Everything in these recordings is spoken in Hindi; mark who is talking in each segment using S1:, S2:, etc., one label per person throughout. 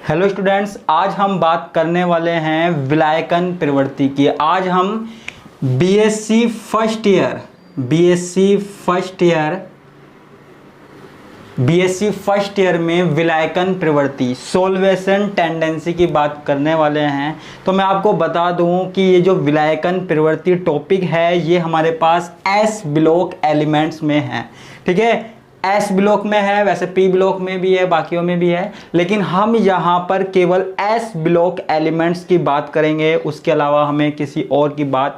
S1: हेलो स्टूडेंट्स, आज हम बात करने वाले हैं विलायकन प्रवृत्ति की। आज हम बीएससी फर्स्ट ईयर में विलायकन प्रवृत्ति सोल्वेशन टेंडेंसी की बात करने वाले हैं। तो मैं आपको बता दूं कि ये जो विलायकन प्रवृत्ति टॉपिक है ये हमारे पास एस ब्लॉक एलिमेंट्स में है। ठीक है, एस ब्लॉक में है, वैसे पी ब्लॉक में भी है, बाकियों में भी है, लेकिन हम यहाँ पर केवल एस ब्लॉक एलिमेंट्स की बात करेंगे। उसके अलावा हमें किसी और की बात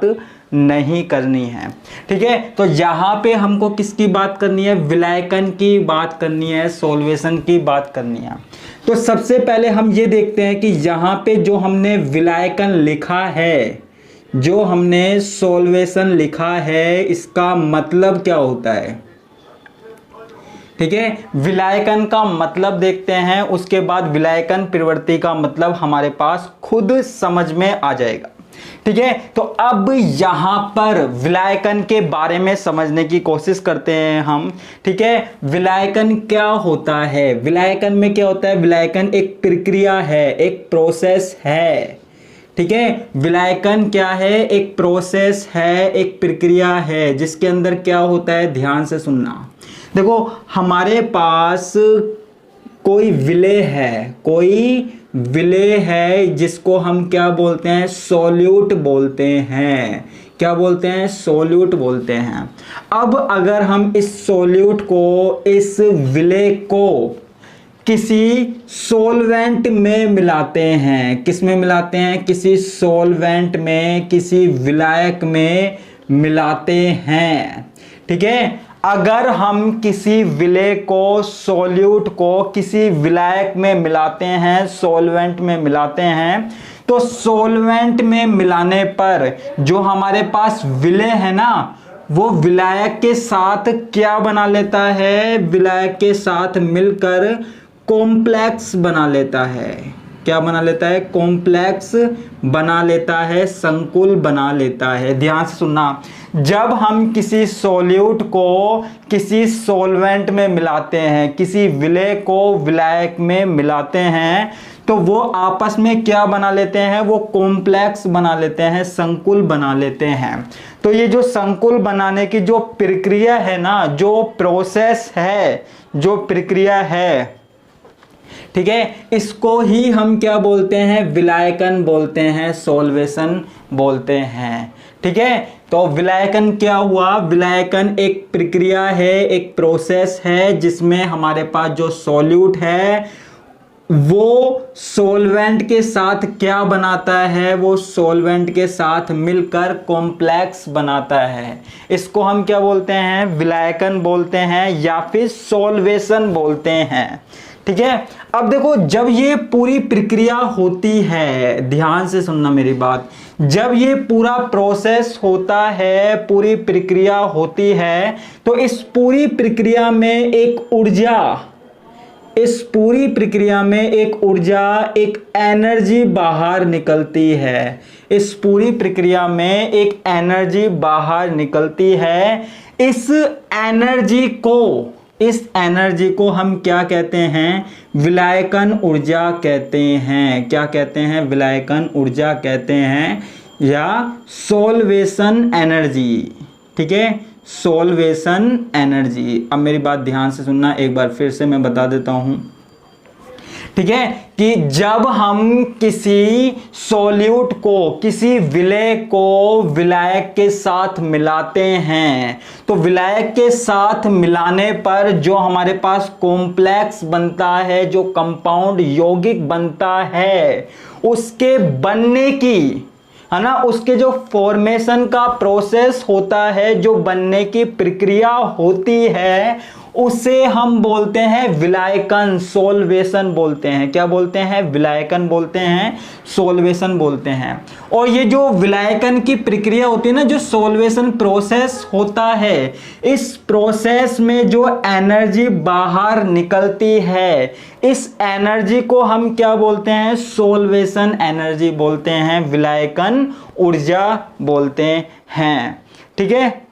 S1: नहीं करनी है। ठीक है, तो यहाँ पे हमको किसकी बात करनी है? विलायकन की बात करनी है, सोल्वेशन की बात करनी है। तो सबसे पहले हम ये देखते हैं कि यहाँ पे जो हमने विलायकन लिखा है, जो हमने सोल्वेशन लिखा है, इसका मतलब क्या होता है। ठीक है, विलायकन का मतलब देखते हैं, उसके बाद विलायकन प्रवृत्ति का मतलब हमारे पास खुद समझ में आ जाएगा। ठीक है, तो अब यहां पर विलायकन के बारे में समझने की कोशिश करते हैं हम। ठीक है, विलायकन क्या होता है? विलायकन में क्या होता है? विलायकन एक प्रक्रिया है, एक प्रोसेस है। ठीक है, विलायकन क्या है? एक प्रोसेस है, एक प्रक्रिया है, जिसके अंदर क्या होता है, ध्यान से सुनना। देखो, हमारे पास कोई विलेय है जिसको हम क्या बोलते हैं? सॉल्यूट बोलते हैं। क्या बोलते हैं? सॉल्यूट बोलते हैं। अब अगर हम इस सॉल्यूट को, इस विलेय को किसी सॉल्वेंट में मिलाते हैं, किस में मिलाते हैं? किसी सॉल्वेंट में, किसी विलायक में मिलाते हैं। ठीक है, अगर हम किसी विलेय को, सॉल्यूट को किसी विलायक में मिलाते हैं, सॉल्वेंट में मिलाते हैं, तो सॉल्वेंट में मिलाने पर जो हमारे पास विलेय है ना, वो विलायक के साथ क्या बना लेता है? विलायक के साथ मिलकर कॉम्प्लेक्स बना लेता है। क्या बना लेता है? कॉम्प्लेक्स बना लेता है, संकुल बना लेता है। ध्यान से सुनना, जब हम किसी सॉल्यूट को किसी सॉल्वेंट में मिलाते हैं, किसी विलेय को विलायक में मिलाते हैं, तो वो आपस में क्या बना लेते हैं? वो कॉम्प्लेक्स बना लेते हैं, संकुल बना लेते हैं। तो ये जो संकुल बनाने की जो प्रक्रिया है ना, जो प्रोसेस है, जो प्रक्रिया है, ठीक है, इसको ही हम क्या बोलते हैं? विलायकन बोलते हैं, सोल्वेशन बोलते हैं। ठीक है, तो विलायकन क्या हुआ? विलायकन एक प्रक्रिया है, एक प्रोसेस है, जिसमें हमारे पास जो सॉल्यूट है वो सॉल्वेंट के साथ क्या बनाता है? वो सॉल्वेंट के साथ मिलकर कॉम्प्लेक्स बनाता है। इसको हम क्या बोलते हैं? विलायकन बोलते हैं, या फिर सोल्वेशन बोलते हैं। ठीक है, अब देखो, जब ये पूरी प्रक्रिया होती है, ध्यान से सुनना मेरी बात, जब ये पूरा प्रोसेस होता है, पूरी प्रक्रिया होती है, तो इस पूरी प्रक्रिया में एक ऊर्जा, एक एनर्जी बाहर निकलती है। इस पूरी प्रक्रिया में एक एनर्जी बाहर निकलती है। इस एनर्जी को हम क्या कहते हैं? विलायकन ऊर्जा कहते हैं। क्या कहते हैं? विलायकन ऊर्जा कहते हैं, या सोल्वेशन एनर्जी। ठीक है, सोल्वेशन एनर्जी। अब मेरी बात ध्यान से सुनना, एक बार फिर से मैं बता देता हूं। ठीक है, कि जब हम किसी सॉल्यूट को, किसी विलेय को विलायक के साथ मिलाते हैं, तो विलायक के साथ मिलाने पर जो हमारे पास कॉम्प्लेक्स बनता है, जो कंपाउंड यौगिक बनता है, उसके बनने की, है ना, उसके जो फॉर्मेशन का प्रोसेस होता है, जो बनने की प्रक्रिया होती है, उसे हम बोलते हैं विलायकन, सोल्वेशन बोलते हैं। क्या बोलते हैं? विलायकन बोलते हैं, सोल्वेशन बोलते हैं। और ये जो विलायकन की प्रक्रिया होती है ना, जो सोल्वेशन प्रोसेस होता है, इस प्रोसेस में जो एनर्जी बाहर निकलती है, इस एनर्जी को हम क्या बोलते हैं? सोल्वेशन एनर्जी बोलते हैं, विलायकन ऊर्जा बोलते हैं। ठीक है,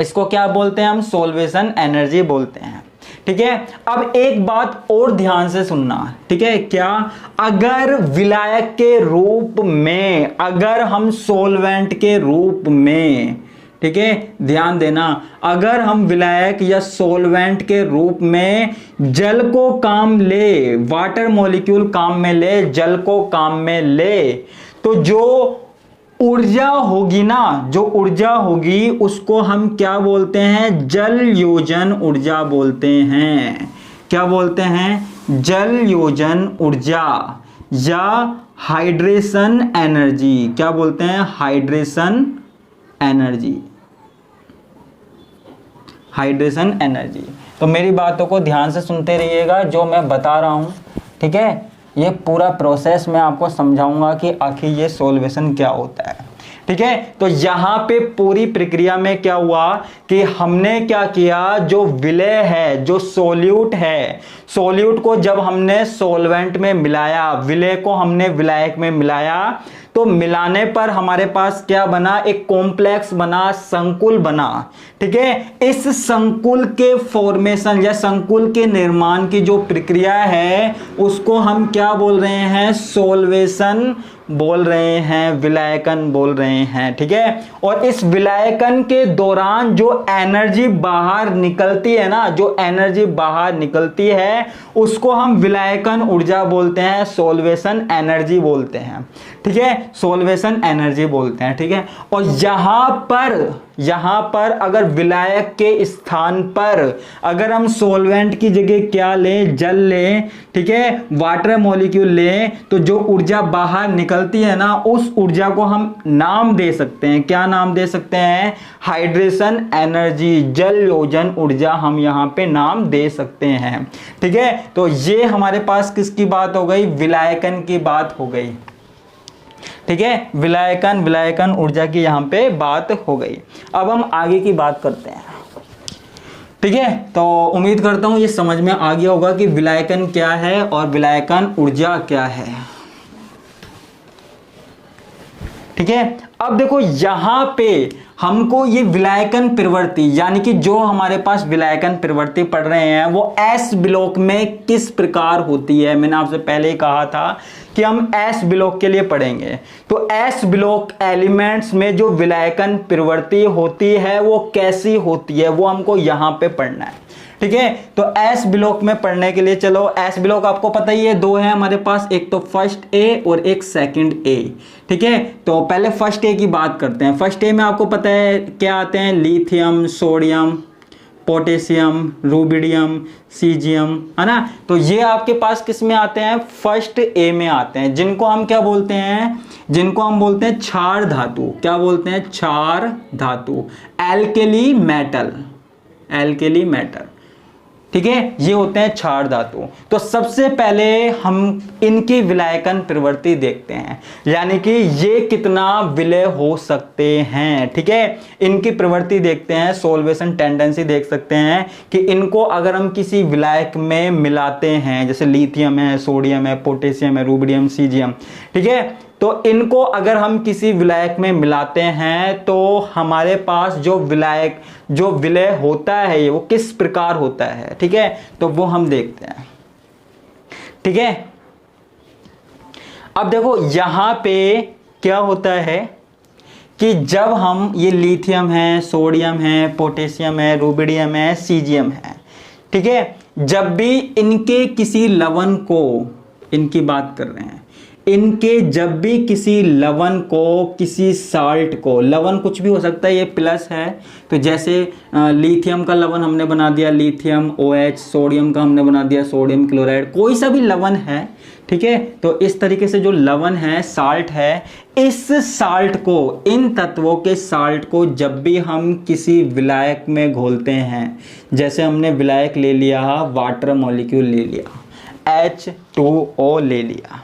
S1: इसको क्या बोलते हैं? हम सोल्वेशन एनर्जी बोलते हैं। ठीक है। अब एक बात और ध्यान से सुनना, ठीक है, क्या, अगर विलायक के रूप में, अगर हम सॉल्वेंट के रूप में, ठीक है, ध्यान देना, अगर हम विलायक या सॉल्वेंट के रूप में जल को काम ले, वाटर मॉलिक्यूल काम में ले, जल को काम में ले, तो जो ऊर्जा होगी ना, जो ऊर्जा होगी उसको हम क्या बोलते हैं, जल योजन ऊर्जा बोलते हैं। क्या बोलते हैं, जल योजन ऊर्जा या हाइड्रेशन एनर्जी। क्या बोलते हैं, हाइड्रेशन एनर्जी, हाइड्रेशन एनर्जी। तो मेरी बातों को ध्यान से सुनते रहिएगा, जो मैं बता रहा हूं, ठीक है, ये पूरा प्रोसेस मैं आपको समझाऊंगा कि आखिर ये सॉल्वेशन क्या होता है, ठीक है। तो यहां पे पूरी प्रक्रिया में क्या हुआ कि हमने क्या किया, जो विलय है, जो सोल्यूट है, सोल्यूट को जब हमने सॉल्वेंट में मिलाया, विलय को हमने विलायक में मिलाया, तो मिलाने पर हमारे पास क्या बना, एक कॉम्प्लेक्स बना, संकुल बना, ठीक है। इस संकुल के फॉर्मेशन या संकुल के निर्माण की जो प्रक्रिया है उसको हम क्या बोल रहे हैं, सॉल्वेशन बोल रहे हैं, विलायकन बोल रहे हैं, ठीक है। और इस विलायकन के दौरान जो एनर्जी बाहर निकलती है ना, जो एनर्जी बाहर निकलती है उसको हम विलायकन ऊर्जा बोलते हैं, सॉल्वेशन एनर्जी बोलते हैं, ठीक है, सॉल्वेशन एनर्जी बोलते हैं, ठीक है। और यहां पर अगर विलायक के स्थान पर अगर हम सॉल्वेंट की जगह क्या लें, जल लें, ठीक है, वाटर मॉलिक्यूल लें, तो जो ऊर्जा बाहर निकलती है ना, उस ऊर्जा को हम नाम दे सकते हैं, क्या नाम दे सकते हैं, हाइड्रेशन एनर्जी, जल योजन ऊर्जा हम यहां पे नाम दे सकते हैं, ठीक है। तो ये हमारे पास किसकी बात हो गई, विलायकन की बात हो गई, ठीक है, विलायकन ऊर्जा की यहां पे बात हो गई। अब हम आगे की बात करते हैं, ठीक है। तो उम्मीद करता हूं ये समझ में आ गया होगा कि विलायकन क्या है और विलायकन ऊर्जा क्या है, ठीक है। अब देखो यहां पे हमको ये विलायकन प्रवृत्ति, यानी कि जो हमारे पास विलायकन प्रवृत्ति पढ़ रहे हैं वो एस ब्लॉक में किस प्रकार होती है, मैंने आपसे पहले ही कहा था कि हम एस ब्लॉक के लिए पढ़ेंगे। तो एस ब्लॉक एलिमेंट्स में जो विलायकन प्रवृत्ति होती है वो कैसी होती है, वो हमको यहां पे पढ़ना है, ठीक है। तो एस ब्लॉक में पढ़ने के लिए चलो, एस ब्लॉक आपको पता ही है, दो है हमारे पास, एक तो फर्स्ट ए और एक सेकंड ए, ठीक है। तो पहले फर्स्ट ए की बात करते हैं। फर्स्ट ए में आपको पता है क्या आते हैं, lithium, sodium, potassium, rubidium, caesium, है ना। तो ये आपके पास किस में आते हैं, फर्स्ट ए में आते हैं, जिनको हम क्या बोलते हैं, जिनको हम बोलते हैं क्षार धातु। क्या बोलते हैं, क्षार धातु, एल्केली मेटल, एल्केली मेटल, ठीक है, ये होते हैं क्षार धातु। तो सबसे पहले हम इनकी विलायकन प्रवृत्ति देखते हैं, यानी कि ये कितना विलय हो सकते हैं, ठीक है, इनकी प्रवृत्ति देखते हैं, सॉल्वेशन टेंडेंसी देख सकते हैं कि इनको अगर हम किसी विलायक में मिलाते हैं, जैसे लिथियम है, सोडियम है, पोटेशियम है, रूबिडियम, सीजियम, ठीक है, तो इनको अगर हम किसी विलायक में मिलाते हैं तो हमारे पास जो विलायक, जो विलय होता है वो किस प्रकार होता है, ठीक है, तो वो हम देखते हैं, ठीक है। अब देखो यहां पे क्या होता है कि जब हम ये लिथियम है, सोडियम है, पोटेशियम है, रूबिडियम है, सीजियम है, ठीक है, जब भी इनके किसी लवण को, इनकी बात कर रहे हैं, इनके जब भी किसी लवण को, किसी साल्ट को, लवण कुछ भी हो सकता है, ये प्लस है, तो जैसे लिथियम का लवण हमने बना दिया लिथियम OH, सोडियम का हमने बना दिया सोडियम क्लोराइड, कोई सा भी लवण है, ठीक है। तो इस तरीके से जो लवण है, साल्ट है, इस साल्ट को, इन तत्वों के साल्ट को जब भी हम किसी विलायक में घोलते हैं, जैसे हमने विलायक ले लिया, वाटर मॉलिक्यूल ले लिया, H2O ले लिया,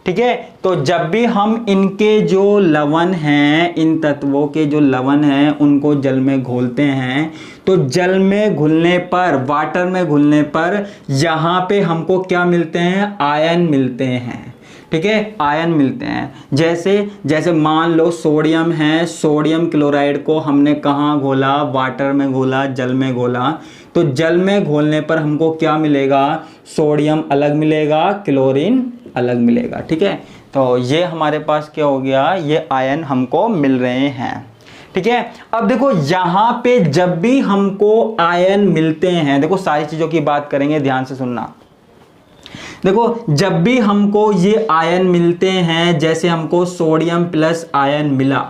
S1: ठीक है, तो जब भी हम इनके जो लवण हैं, इन तत्वों के जो लवण हैं उनको जल में घोलते हैं, तो जल में घुलने पर, वाटर में घुलने पर यहाँ पे हमको क्या मिलते हैं, आयन मिलते हैं, ठीक है, आयन मिलते हैं। जैसे मान लो सोडियम है, सोडियम क्लोराइड को हमने कहाँ घोला, वाटर में घोला, जल में घोला। तो जल में घोलने पर हमको क्या मिलेगा, सोडियम अलग मिलेगा, क्लोरीन अलग मिलेगा। ठीक है, तो ये हमारे पास क्या हो गया, ये आयन हमको मिल रहे हैं। ठीक है, अब देखो यहां पे जब भी हमको आयन मिलते हैं, देखो सारी चीजों की बात करेंगे, ध्यान से सुनना। देखो जब भी हमको ये आयन मिलते हैं, जैसे हमको सोडियम प्लस आयन मिला,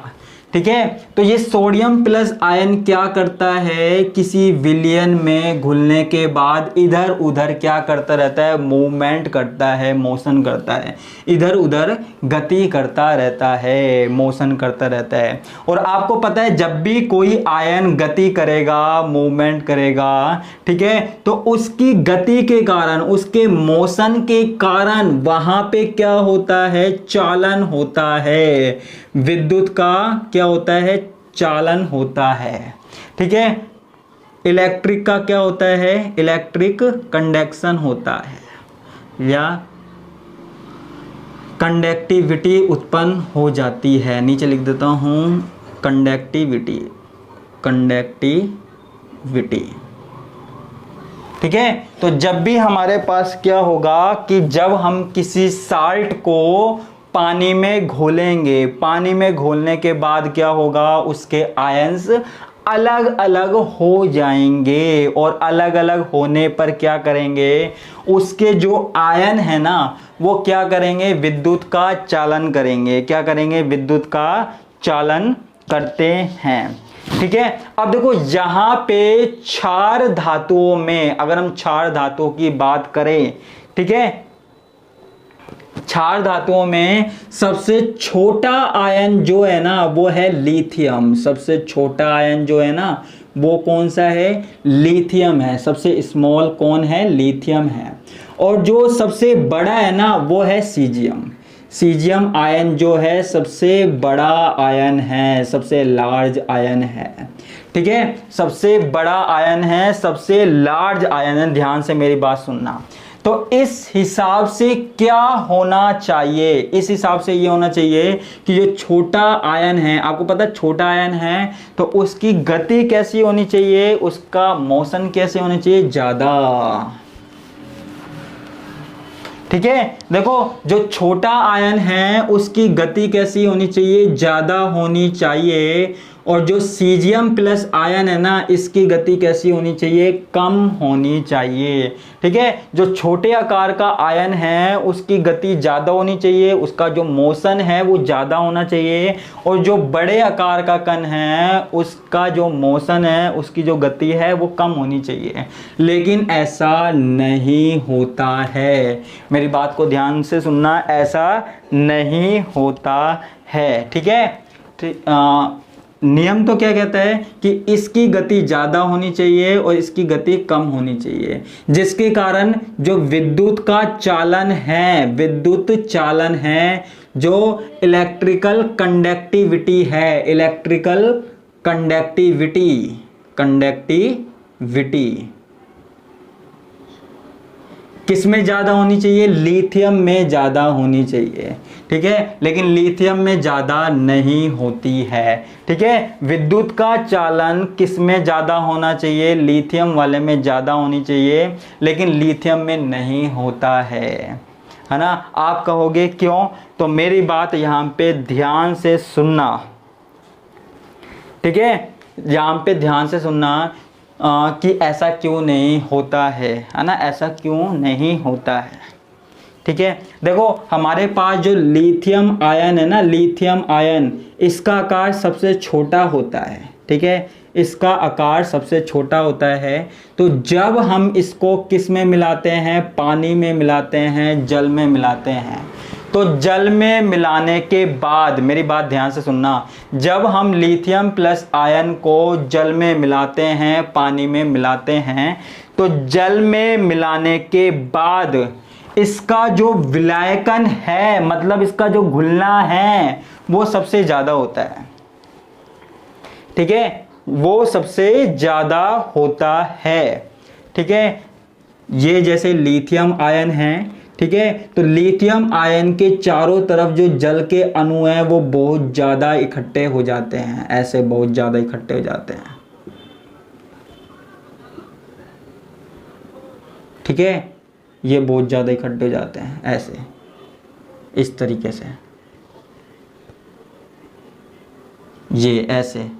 S1: ठीक है, तो ये सोडियम प्लस आयन क्या करता है, किसी विलयन में घुलने के बाद इधर उधर क्या करता रहता है, मूवमेंट करता है, मोशन करता है, इधर उधर गति करता रहता है, मोशन करता रहता है। और आपको पता है जब भी कोई आयन गति करेगा, मूवमेंट करेगा, ठीक है, तो उसकी गति के कारण, उसके मोशन के कारण वहां पे क्या होता है, चालन होता है, विद्युत का क्या होता है, चालन होता है। ठीक है, इलेक्ट्रिक का क्या होता है, इलेक्ट्रिक कंडक्शन होता है, या कंडक्टिविटी उत्पन्न हो जाती है। नीचे लिख देता हूं, कंडक्टिविटी, कंडक्टिविटी। ठीक है, तो जब भी हमारे पास क्या होगा कि जब हम किसी साल्ट को पानी में घोलेंगे, पानी में घोलने के बाद क्या होगा, उसके आयंस अलग अलग हो जाएंगे, और अलग अलग होने पर क्या करेंगे, उसके जो आयन है ना वो क्या करेंगे, विद्युत का चालन करेंगे। क्या करेंगे, विद्युत का चालन करते हैं। ठीक है, अब देखो यहां पे क्षार धातुओं में, अगर हम क्षार धातुओं की बात करें, ठीक है, क्षार धातुओं में सबसे छोटा आयन जो है ना वो है लिथियम। सबसे छोटा आयन जो है ना वो कौन सा है, लिथियम है। सबसे स्मॉल कौन है, लिथियम है। और जो सबसे बड़ा है ना वो है सीजियम। सीजियम आयन जो है सबसे बड़ा आयन है, सबसे लार्ज आयन है। ठीक है, सबसे बड़ा आयन है, सबसे लार्ज आयन है। ध्यान से मेरी बात सुनना। तो इस हिसाब से क्या होना चाहिए, इस हिसाब से ये होना चाहिए कि जो छोटा आयन है, आपको पता है छोटा आयन है तो उसकी गति कैसी होनी चाहिए, उसका मोशन कैसे होना चाहिए, ज्यादा। ठीक है, देखो जो छोटा आयन है उसकी गति कैसी होनी चाहिए, ज्यादा होनी चाहिए। और जो सीजियम प्लस आयन है ना इसकी गति कैसी होनी चाहिए, कम होनी चाहिए। ठीक है, जो छोटे आकार का आयन है उसकी गति ज्यादा होनी चाहिए, उसका जो मोशन है वो ज्यादा होना चाहिए। और जो बड़े आकार का कण है उसका जो मोशन है, उसकी जो गति है वो कम होनी चाहिए। लेकिन ऐसा नहीं होता है, मेरी बात को ध्यान से सुनना, ऐसा नहीं होता है। ठीक है, नियम तो क्या कहता है कि इसकी गति ज्यादा होनी चाहिए और इसकी गति कम होनी चाहिए, जिसके कारण जो विद्युत का चालन है, विद्युत चालन है, जो इलेक्ट्रिकल कंडक्टिविटी है, इलेक्ट्रिकल कंडक्टिविटी, कंडक्टिविटी किस में ज्यादा होनी चाहिए, लिथियम में ज्यादा होनी चाहिए। ठीक है, लेकिन लिथियम में ज्यादा नहीं होती है। ठीक है, विद्युत का चालन किस में ज्यादा होना चाहिए, लिथियम वाले में ज्यादा होनी चाहिए, लेकिन लिथियम में नहीं होता है ना। आप कहोगे क्यों, तो मेरी बात यहाँ पे ध्यान से सुनना। ठीक है, यहाँ पे ध्यान से सुनना कि ऐसा क्यों नहीं होता है ना, ऐसा क्यों नहीं होता है। ठीक है, देखो हमारे पास जो लिथियम आयन है ना, लिथियम आयन, इसका आकार सबसे छोटा होता है। ठीक है, इसका आकार सबसे छोटा होता है। तो जब हम इसको किस में मिलाते हैं, पानी में मिलाते हैं, जल में मिलाते हैं, तो जल में मिलाने के बाद, मेरी बात ध्यान से सुनना, जब हम लिथियम प्लस आयन को जल में मिलाते हैं, पानी में मिलाते हैं, तो जल में मिलाने के बाद इसका जो विलायकन है, मतलब इसका जो घुलना है वो सबसे ज्यादा होता है। ठीक है, वो सबसे ज्यादा होता है। ठीक है, ये जैसे लिथियम आयन है, ठीक है। तो लिथियम आयन के चारों तरफ जो जल के अणु हैं वो बहुत ज़्यादा इकट्ठे हो जाते हैं, ऐसे बहुत ज़्यादा इकट्ठे हो जाते हैं, ठीक है। ये बहुत ज़्यादा इकट्ठे हो जाते हैं ऐसे, इस तरीके से, ये ऐसे,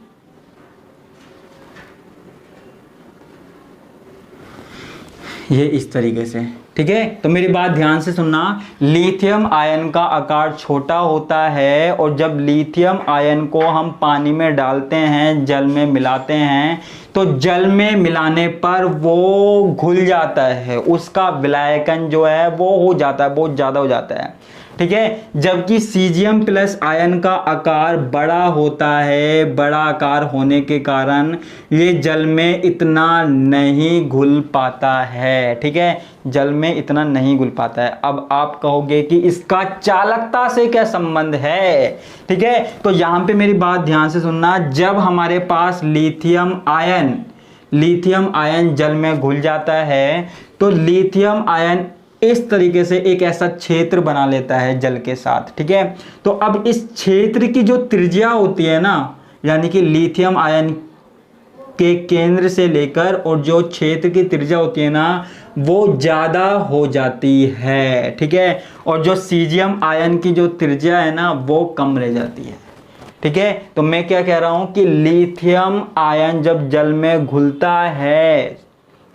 S1: ये इस तरीके से, ठीक है। तो मेरी बात ध्यान से सुनना, लिथियम आयन का आकार छोटा होता है और जब लिथियम आयन को हम पानी में डालते हैं, जल में मिलाते हैं, तो जल में मिलाने पर वो घुल जाता है, उसका विलायकन जो है वो हो जाता है, बहुत ज़्यादा हो जाता है, ठीक है। जबकि सीजियम प्लस आयन का आकार बड़ा होता है, बड़ा आकार होने के कारण ये जल में इतना नहीं घुल पाता है, ठीक है, जल में इतना नहीं घुल पाता है। अब आप कहोगे कि इसका चालकता से क्या संबंध है, ठीक है। तो यहां पे मेरी बात ध्यान से सुनना, जब हमारे पास लिथियम आयन जल में घुल जाता है तो लिथियम आयन इस तरीके से एक ऐसा क्षेत्र बना लेता है जल के साथ, ठीक है। तो अब इस क्षेत्र की जो त्रिज्या होती है ना, यानी कि लिथियम आयन के केंद्र से लेकर और जो क्षेत्र की त्रिज्या होती है ना, वो ज़्यादा हो जाती है, ठीक है। और जो सीजियम आयन की जो त्रिज्या है ना, वो कम रह जाती है, ठीक है। तो मैं क्या कह रहा हूं कि लिथियम आयन जब जल में घुलता है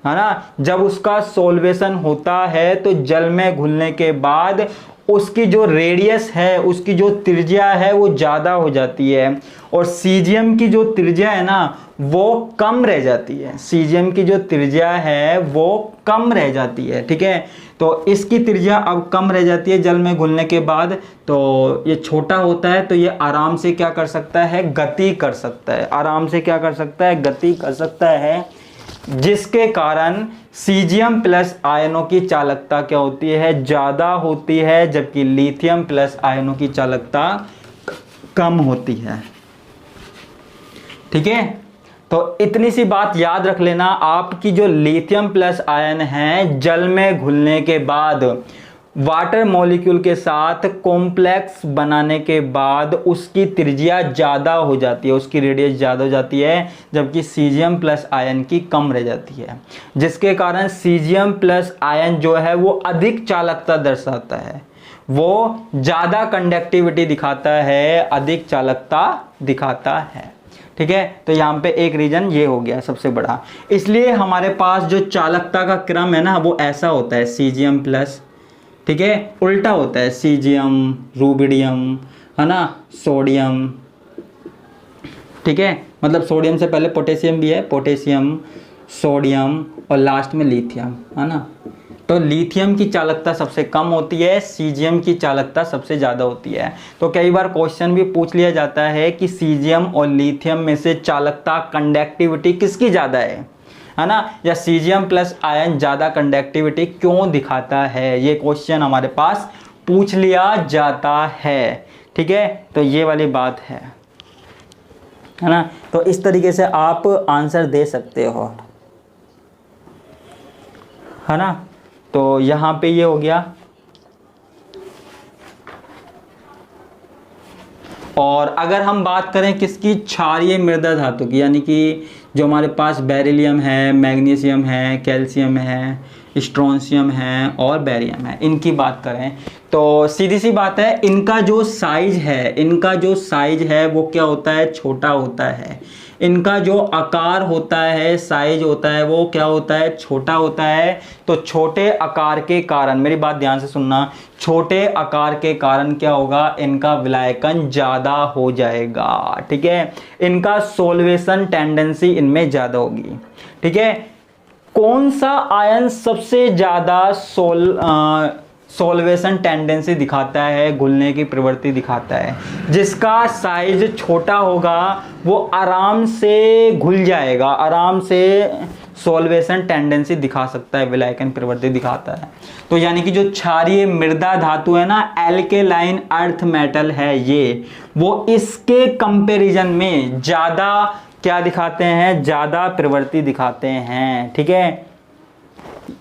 S1: ना, जब उसका सॉल्वेशन होता है तो जल में घुलने के बाद उसकी जो रेडियस है, उसकी जो त्रिज्या है वो ज़्यादा हो जाती है और सीजियम की जो त्रिज्या है ना वो कम रह जाती है, सीजियम की जो त्रिज्या है वो कम रह जाती है, ठीक है। तो इसकी त्रिज्या अब कम रह जाती है जल में घुलने के बाद, तो ये छोटा होता है, तो ये आराम से क्या कर सकता है, गति कर सकता है, आराम से क्या कर सकता है, गति कर सकता है, जिसके कारण सीजियम प्लस आयनों की चालकता क्या होती है, ज़्यादा होती है, जबकि लिथियम प्लस आयनों की चालकता कम होती है, ठीक है। तो इतनी सी बात याद रख लेना, आपकी जो लिथियम प्लस आयन है जल में घुलने के बाद वाटर मॉलिक्यूल के साथ कॉम्प्लेक्स बनाने के बाद उसकी त्रिज्या ज़्यादा हो जाती है, उसकी रेडियस ज़्यादा हो जाती है, जबकि सीजियम प्लस आयन की कम रह जाती है, जिसके कारण सीजियम प्लस आयन जो है वो अधिक चालकता दर्शाता है, वो ज़्यादा कंडक्टिविटी दिखाता है, अधिक चालकता दिखाता है, ठीक है। तो यहाँ पे एक रीजन ये हो गया सबसे बड़ा। इसलिए हमारे पास जो चालकता का क्रम है ना वो ऐसा होता है, सीजियम प्लस, ठीक है, उल्टा होता है, सीजियम, रूबिडियम, है ना, सोडियम, ठीक है। मतलब सोडियम से पहले पोटेशियम भी है, पोटेशियम, सोडियम और लास्ट में लिथियम, है ना। तो लिथियम की चालकता सबसे कम होती है, सीजियम की चालकता सबसे ज़्यादा होती है। तो कई बार क्वेश्चन भी पूछ लिया जाता है कि सीजियम और लिथियम में से चालकता, कंडक्टिविटी किसकी ज़्यादा है ना, या सीजियम प्लस आयन ज़्यादा कंडक्टिविटी क्यों दिखाता है, ये क्वेश्चन हमारे पास पूछ लिया जाता है, ठीक है। तो ये वाली बात है ना। तो इस तरीके से आप आंसर दे सकते हो, है ना। तो यहाँ पे ये हो गया। और अगर हम बात करें किसकी, क्षारीय मृदा धातु की, यानी कि जो हमारे पास बेरिलियम है, मैग्नीशियम है, कैल्शियम है, स्ट्रोंशियम है और बेरियम है, इनकी बात करें तो सीधी सी बात है, इनका जो साइज है वो क्या होता है, छोटा होता है। इनका जो आकार होता है, साइज होता है, वो क्या होता है, छोटा होता है। तो छोटे आकार के कारण, मेरी बात ध्यान से सुनना, छोटे आकार के कारण क्या होगा, इनका विलायकन ज़्यादा हो जाएगा, ठीक है। इनका सोल्वेशन टेंडेंसी इनमें ज़्यादा होगी, ठीक है। कौन सा आयन सबसे ज़्यादा सोल्वेशन टेंडेंसी दिखाता है, घुलने की प्रवृत्ति दिखाता है, जिसका साइज छोटा होगा वो आराम से घुल जाएगा, आराम से सोल्वेशन टेंडेंसी दिखा सकता है, विलायकन प्रवृत्ति दिखाता है। तो यानी कि जो क्षारीय मृदा धातु है ना, एल्केलाइन अर्थ मेटल है ये, वो इसके कंपैरिजन में ज़्यादा क्या दिखाते हैं, ज़्यादा प्रवृत्ति दिखाते हैं, ठीक है।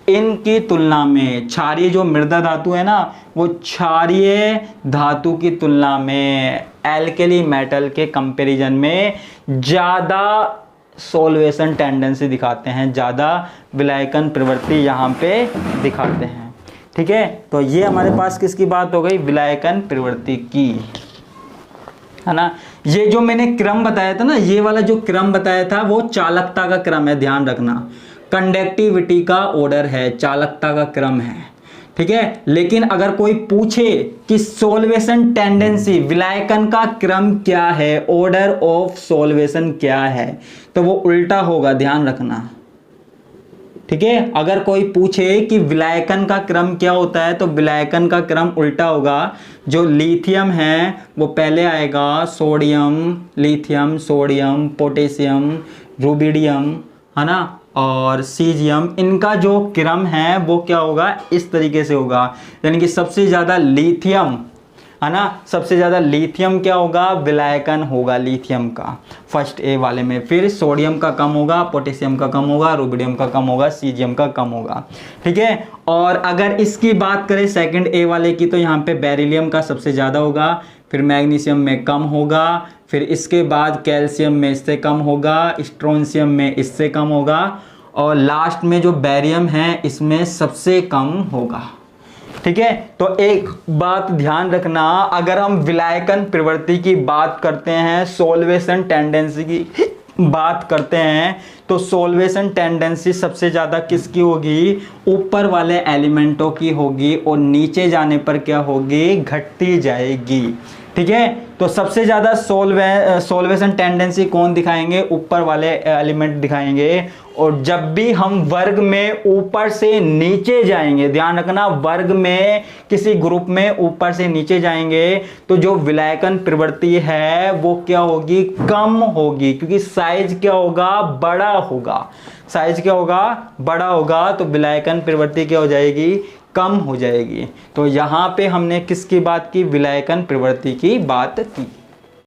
S1: इनकी तुलना में क्षारीय जो मृदा धातु है ना, वो क्षारीय धातु की तुलना में एल्कली मेटल के कंपैरिजन में ज़्यादा सॉल्वेशन टेंडेंसी दिखाते हैं, ज़्यादा विलायकन प्रवृत्ति यहाँ पे दिखाते हैं। ठीक है, तो ये हमारे पास किसकी बात हो गई, विलायकन प्रवृत्ति की, है ना। ये जो मैंने क्रम बताया था ना, ये वाला जो क्रम बताया था वो चालकता का क्रम है, ध्यान रखना, कंडक्टिविटी का ऑर्डर है, चालकता का क्रम है। ठीक है, लेकिन अगर कोई पूछे कि सॉल्वेशन टेंडेंसी, विलायकन का क्रम क्या है, ऑर्डर ऑफ सॉल्वेशन क्या है, तो वो उल्टा होगा, ध्यान रखना। ठीक है, अगर कोई पूछे कि विलायकन का क्रम क्या होता है, तो विलायकन का क्रम उल्टा होगा। जो लिथियम है वो पहले आएगा, sodium, lithium, sodium, potassium, rubidium, है ना, और सीजियम, इनका जो क्रम है वो क्या होगा, इस तरीके से होगा। यानी कि सबसे ज़्यादा लिथियम, है ना, सबसे ज़्यादा लिथियम क्या होगा, विलायकन होगा लिथियम का फर्स्ट ए वाले में, फिर सोडियम का कम होगा, पोटेशियम का कम होगा, रुबिडियम का कम होगा, सीजियम का कम होगा। ठीक है, और अगर इसकी बात करें सेकंड ए वाले की, तो यहाँ पे बेरिलियम का सबसे ज़्यादा होगा, फिर मैग्नीशियम में कम होगा, फिर इसके बाद कैल्शियम में इससे कम होगा, स्ट्रोंशियम में इससे कम होगा, और लास्ट में जो बेरियम है इसमें सबसे कम होगा। ठीक है, तो एक बात ध्यान रखना, अगर हम विलायकन प्रवृत्ति की बात करते हैं, सॉल्वेशन टेंडेंसी की बात करते हैं, तो सॉल्वेशन टेंडेंसी सबसे ज़्यादा किसकी होगी, ऊपर वाले एलिमेंटों की होगी, और नीचे जाने पर क्या होगी, घटती जाएगी। ठीक है, तो सबसे ज़्यादा सॉल्वेशन टेंडेंसी कौन दिखाएंगे, ऊपर वाले एलिमेंट दिखाएंगे। और जब भी हम वर्ग में ऊपर से नीचे जाएंगे, ध्यान रखना, वर्ग में किसी ग्रुप में ऊपर से नीचे जाएंगे, तो जो विलायकन प्रवृत्ति है वो क्या होगी, कम होगी, क्योंकि साइज क्या होगा, बड़ा होगा। साइज क्या होगा, बड़ा होगा, तो विलायकन प्रवृत्ति क्या हो जाएगी, कम हो जाएगी। तो यहाँ पे हमने किसकी बात की, विलायकन प्रवृत्ति की बात की।